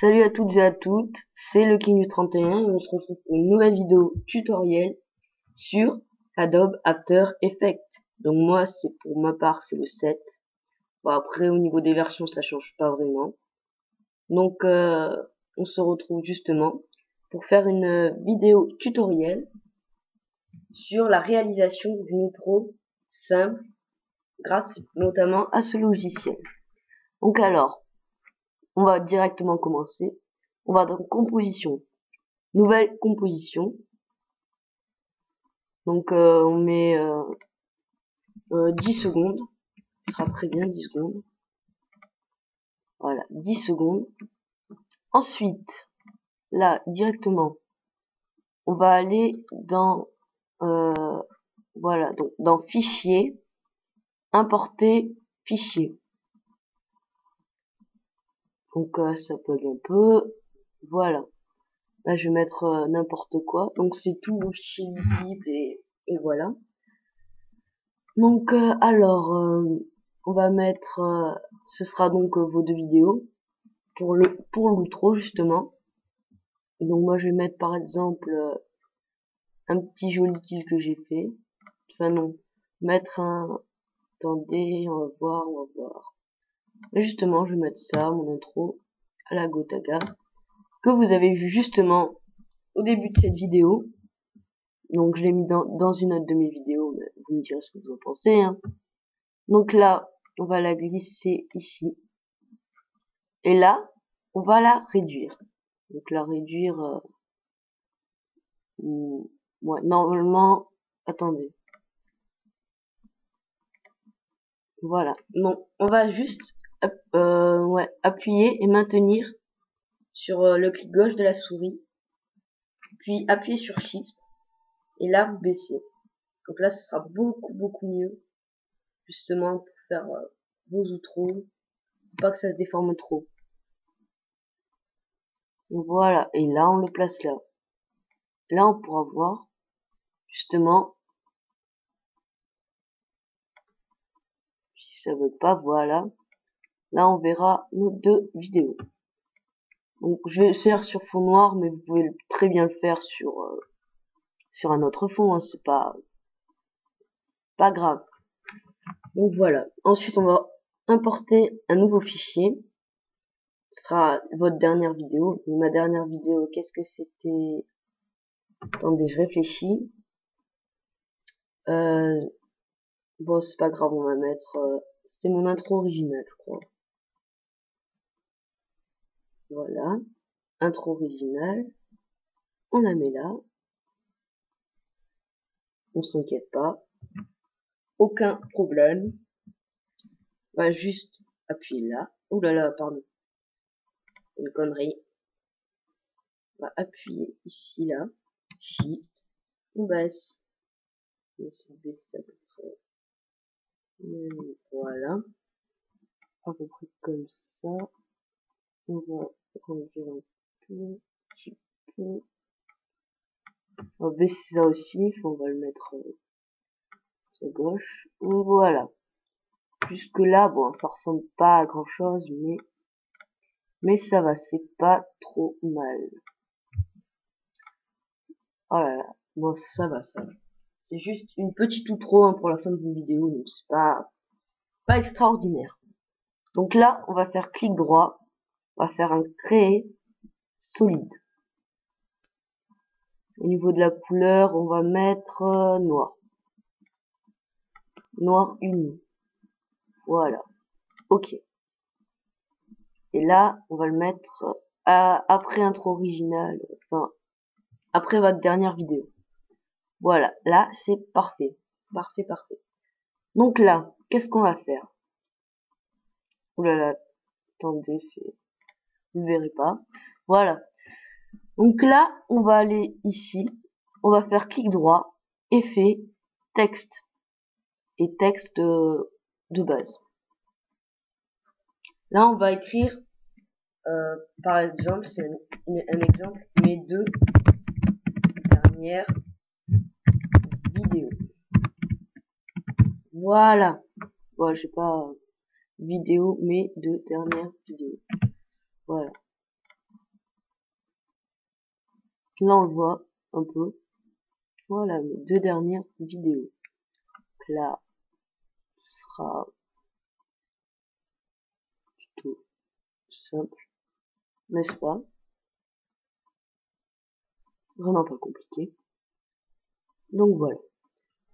Salut à toutes et à toutes, c'est le King c'est le King du 31 et on se retrouve pour une nouvelle vidéo tutoriel sur Adobe After Effects. Donc moi, pour ma part, c'est le 7. Bon, après, au niveau des versions, ça change pas vraiment. Donc, on se retrouve justement pour faire une vidéo tutoriel sur la réalisation d'une intro simple grâce notamment à ce logiciel. Donc alors, on va directement commencer. On va dans composition, nouvelle composition. Donc on met 10 secondes. Ce sera très bien, 10 secondes. Voilà, 10 secondes. Ensuite, là, directement, on va aller dans voilà, donc dans fichier, importer fichier. Donc ça bug un peu. Voilà. Là, je vais mettre n'importe quoi. Donc c'est tout vos fichiers lisibles et voilà. Donc alors, on va mettre, ce sera donc vos deux vidéos pour l'outro justement. Donc moi je vais mettre par exemple un petit joli kill que j'ai fait. Enfin non, mettre un, attendez, on va voir. Et justement je vais mettre ça, mon intro à la Gotaga que vous avez vu justement au début de cette vidéo. Donc je l'ai mis dans une autre de mes vidéos, mais vous me direz ce que vous en pensez, hein. Donc là, on va la glisser ici. Et là, on va la réduire. Donc la réduire, ouais, normalement, attendez. Voilà. Non, on va juste ouais, appuyer et maintenir sur le clic gauche de la souris. Puis appuyer sur Shift. Et là, vous baissez. Donc là, ce sera beaucoup mieux. Justement, pour faire vos outros. Pour pas que ça se déforme trop. Donc voilà. Et là, on le place là. Là, on pourra voir, justement, si ça veut pas, voilà. Là, on verra nos deux vidéos. Donc, je vais le faire sur fond noir, mais vous pouvez très bien le faire sur un autre fond, hein, c'est pas grave. Donc voilà. Ensuite, on va importer un nouveau fichier. Ce sera votre dernière vidéo. Ma dernière vidéo, qu'est-ce que c'était? Attendez, je réfléchis. Bon, c'est pas grave, on va mettre... c'était mon intro originale, je crois. Voilà. Intro originale. On la met là. On s'inquiète pas. Aucun problème. On va juste appuyer là. Ouh là là, pardon. Une connerie. On va appuyer ici, là. Shift. On baisse. On essaie de baisser à peu près. Voilà. À peu près comme ça. On va ranger un petit peu. On va baisser ça aussi. On va le mettre à gauche. Voilà. Jusque là, bon, ça ressemble pas à grand chose, mais ça va, c'est pas trop mal. Oh là là, bon, ça va. C'est juste une petite outro, hein, pour la fin de une vidéo, donc c'est pas extraordinaire. Donc là, on va faire clic droit, on va faire un créer solide. Au niveau de la couleur, on va mettre noir. Noir uni. Voilà. Ok. Et là, on va le mettre après intro original, enfin, après votre dernière vidéo. Voilà, là, c'est parfait. Parfait. Donc là, qu'est-ce qu'on va faire? Ouh là là, attendez, vous ne verrez pas. Voilà. Donc là, on va aller ici. On va faire clic droit, effet, texte. Et texte de base. Là, on va écrire, par exemple, c'est un exemple, mes deux dernières vidéos. Voilà. Bon, je sais pas, vidéo, mes deux dernières vidéos. Voilà. Là, on le voit un peu. Voilà, mes 2 dernières vidéos. Donc là, ce sera plutôt simple, n'est-ce pas? Vraiment pas compliqué. Donc voilà.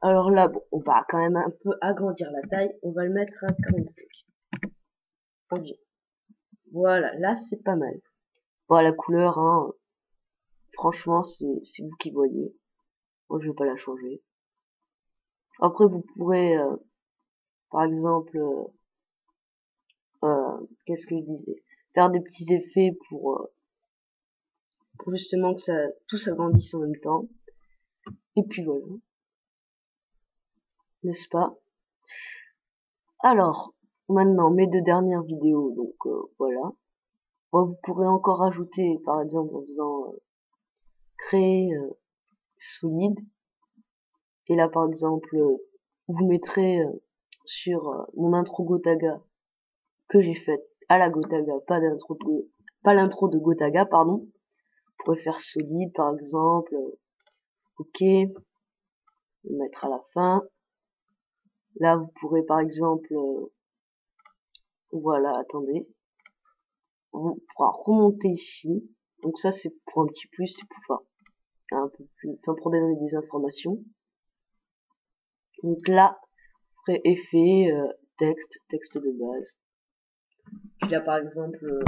Alors là, bon, on va quand même un peu agrandir la taille. On va le mettre à 45. Ok. Voilà, là c'est pas mal. Bon, la couleur, hein, franchement, c'est vous qui voyez. Moi, je vais pas la changer. Après, vous pourrez, par exemple, qu'est-ce que je disais? Faire des petits effets pour justement que ça, tout s'agrandisse en même temps. Et puis voilà. N'est-ce pas? Alors, maintenant, mes 2 dernières vidéos, donc voilà. Bon, vous pourrez encore ajouter, par exemple, en faisant créer solide. Et là, par exemple, vous mettrez sur mon intro Gotaga que j'ai faite à la Gotaga, pas l'intro de Gotaga, pardon. Vous pourrez faire solide, par exemple. Ok, le mettre à la fin. Là, vous pourrez, par exemple, voilà, attendez. On pourra remonter ici. Donc ça, c'est pour un petit plus, c'est pour faire un peu plus, enfin, pour donner des informations. Donc là, vous ferez effet, texte de base. Puis là, par exemple,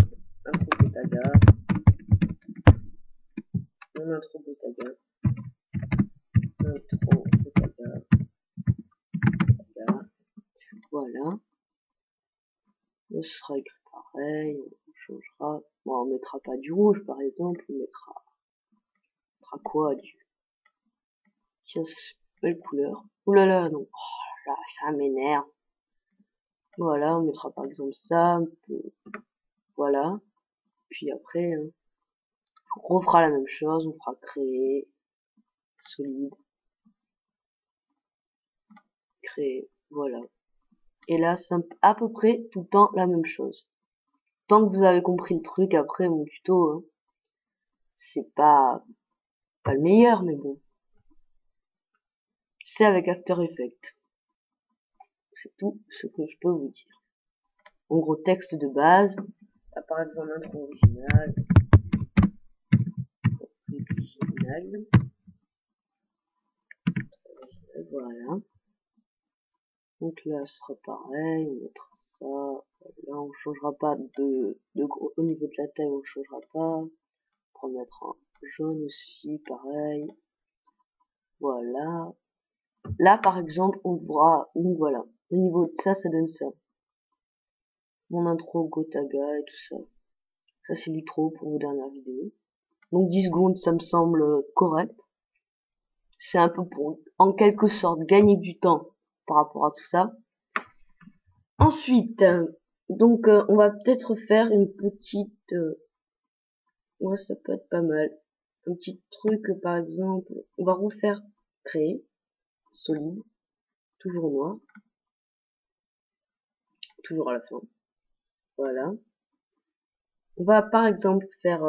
intro Gotaga, mon intro Gotaga, voilà. Là, ce sera écrit pareil, on changera. Bon, on mettra pas du rouge, par exemple, on mettra quoi, tiens, belle couleur. Ouh là là, non, oh là, ça m'énerve. Voilà, on mettra par exemple ça, un peu, voilà. Puis après, on refera la même chose, on fera créer, solide, créer, voilà. Et là, c'est à peu près tout le temps la même chose. Tant que vous avez compris le truc, après mon tuto, hein, c'est pas le meilleur, mais bon. C'est avec After Effects. C'est tout ce que je peux vous dire. En gros, texte de base, là, par exemple, intro original, voilà. Donc là, ce sera pareil, on mettra ça. Là, on changera pas au niveau de la taille, on changera pas. On va mettre en jaune aussi, pareil. Voilà. Là, par exemple, on pourra, donc voilà. Au niveau de ça, ça donne ça. Mon intro Gotaga et tout ça. Ça, c'est l'intro pour vos dernières vidéos. Donc 10 secondes, ça me semble correct. C'est un peu pour, en quelque sorte, gagner du temps par rapport à tout ça. Ensuite, donc on va peut-être faire une petite... ouais, ça peut être pas mal. Un petit truc, par exemple, on va refaire créer, solide, toujours noir, toujours à la fin. Voilà. On va par exemple faire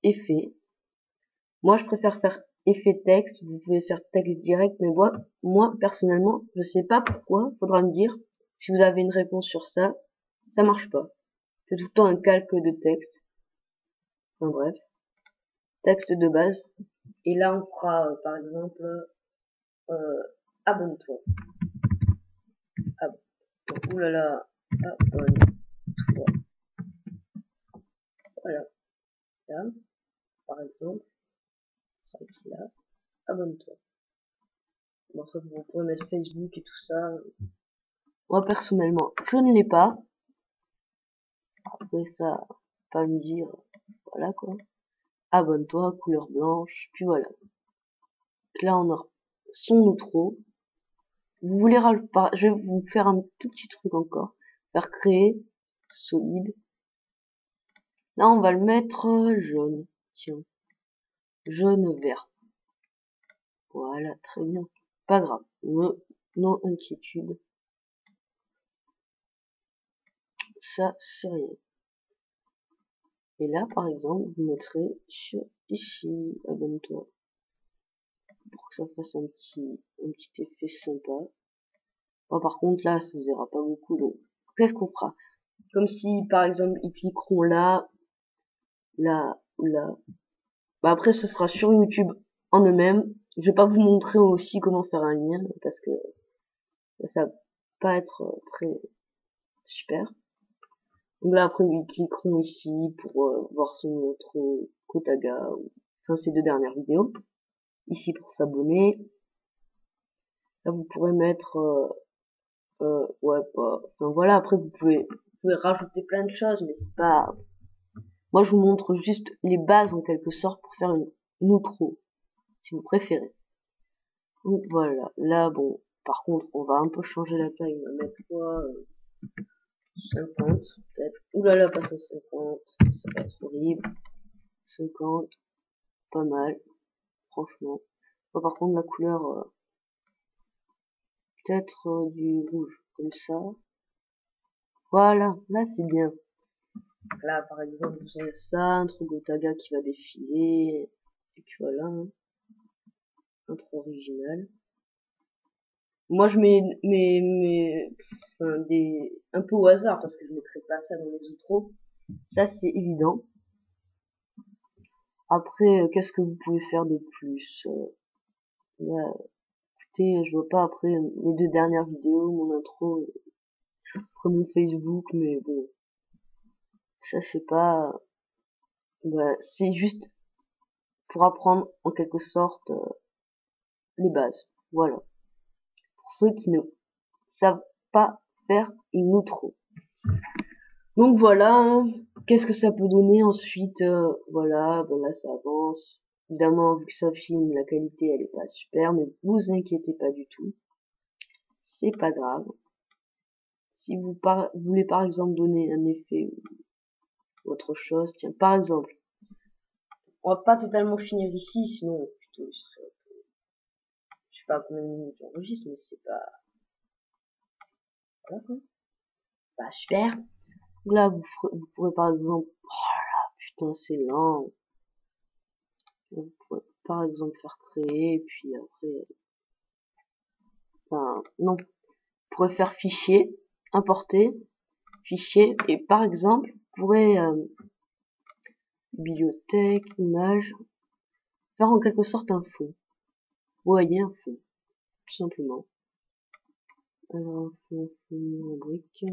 effet. Moi, je préfère faire effet texte. Vous pouvez faire texte direct, mais moi personnellement, je sais pas pourquoi. Faudra me dire si vous avez une réponse sur ça. Ça marche pas. C'est tout le temps un calque de texte. Enfin bref, texte de base. Et là, on fera par exemple abonne-toi. Ouh là là, abonne-toi. Voilà. Là, par exemple, ça sera écrit là, abonne-toi. Bon, après, vous pouvez mettre Facebook et tout ça. Moi, personnellement, je ne l'ai pas. Après ça, pas me dire, voilà quoi. Abonne-toi, couleur blanche, puis voilà. Donc là, on a son outro. Vous voulez rajouter, je vais vous faire un tout petit truc encore. Faire créer, solide. Là, on va le mettre jaune. Tiens, jaune vert. Voilà, très bien. Pas grave, no inquiétude. Ça, c'est rien. Et là, par exemple, vous mettrez ici, abonne-toi, pour que ça fasse un petit effet sympa. Bon, par contre, là, ça se verra pas beaucoup, donc qu'est-ce qu'on fera? Comme si, par exemple, ils cliqueront là, là, ou là. Bah après, ce sera sur YouTube en eux-mêmes. Je vais pas vous montrer aussi comment faire un lien, parce que ça va pas être très super. Donc là, après, ils cliqueront ici pour voir son autre Kotaga, enfin ses 2 dernières vidéos. Ici pour s'abonner. Là, vous pourrez mettre, ouais, enfin voilà, après vous pouvez rajouter plein de choses, mais c'est pas, moi je vous montre juste les bases en quelque sorte pour faire une outro, si vous préférez. Donc voilà, là bon, par contre on va un peu changer la taille, on va mettre quoi, 50 peut-être, oulala pas 150, ça va être horrible, 50, pas mal, franchement. Bon, par contre la couleur, peut-être du rouge, comme ça. Voilà, là c'est bien. Là, par exemple, vous avez ça, un Gotaga qui va défiler, et puis voilà, hein, un trop original. Moi, je mets enfin, un peu au hasard, parce que je mettrai pas ça dans les outros. Ça, c'est évident. Après, qu'est-ce que vous pouvez faire de plus? Là, écoutez, je vois pas après mes 2 dernières vidéos, mon intro, après mon Facebook, mais bon, ça c'est pas, bah, c'est juste pour apprendre en quelque sorte les bases. Voilà. Pour ceux qui ne savent pas faire une outro. Donc voilà, hein. Qu'est-ce que ça peut donner ensuite? Voilà, ben là ça avance. Évidemment, vu que ça filme, la qualité elle est pas super, mais vous inquiétez pas du tout. C'est pas grave. Si vous voulez par exemple donner un effet ou autre chose, tiens, par exemple, on va pas totalement finir ici, sinon plutôt, je sais pas combien de minutes j'enregistre, mais c'est pas, voilà quoi. Bah super. Là, vous pourrez par exemple, oh, putain c'est lent. Vous pourrez par exemple faire créer, et puis après, enfin, non, vous pourrez faire fichier, importer, fichier, et par exemple, vous pourrez, bibliothèque, image, faire en quelque sorte un fond. Vous voyez, un fond, tout simplement. Alors, un fond en brique.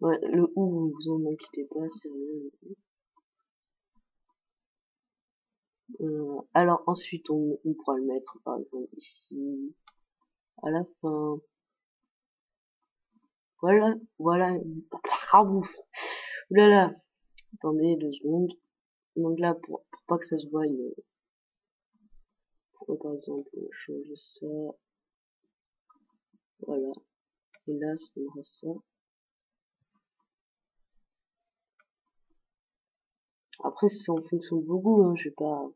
Ouais, le ou, vous en inquiétez pas, c'est rien. Alors ensuite, on pourra le mettre, par exemple, ici, à la fin. Voilà, voilà. Ah, ouf. Oulala. Attendez 2 secondes. Donc là, pour pas que ça se voie, on pourrait par exemple changer ça. Voilà. Et là, ça donnera ça. Après, c'est en fonction de vos goûts, hein. Je vais pas,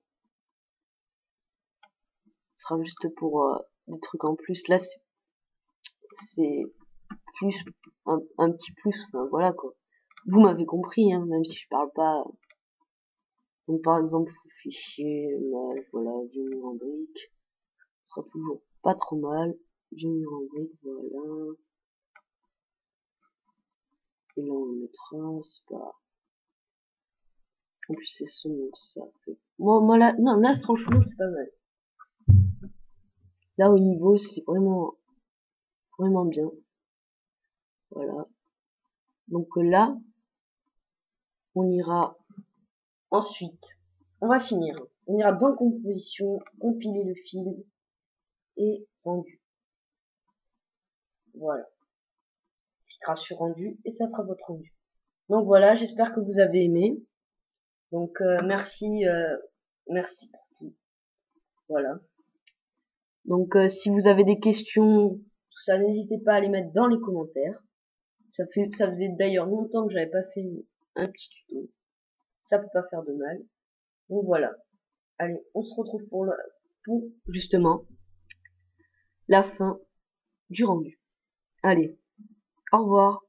ce sera juste pour des trucs en plus. Là, c'est plus, un petit plus, enfin, voilà quoi. Vous m'avez compris, hein, même si je parle pas. Donc par exemple, fichier, image, voilà, du mur en brique. Ce sera toujours pas trop mal. Du mur en brique, voilà. Et là, on le mettra, c'est pas. En plus, c'est son, ça fait. Moi, là, non, là, franchement, c'est pas mal. Là, au niveau, c'est vraiment, vraiment bien. Voilà. Donc là, on ira ensuite. On va finir. On ira dans composition, compiler le film et rendu. Voilà. Il sera sur rendu et ça fera votre rendu. Donc voilà, j'espère que vous avez aimé. Donc merci, merci pour tout. Voilà. Donc si vous avez des questions, tout ça, n'hésitez pas à les mettre dans les commentaires. Ça faisait d'ailleurs longtemps que j'avais pas fait un petit tuto. Ça peut pas faire de mal. Donc voilà. Allez, on se retrouve pour justement la fin du rendu. Allez, au revoir.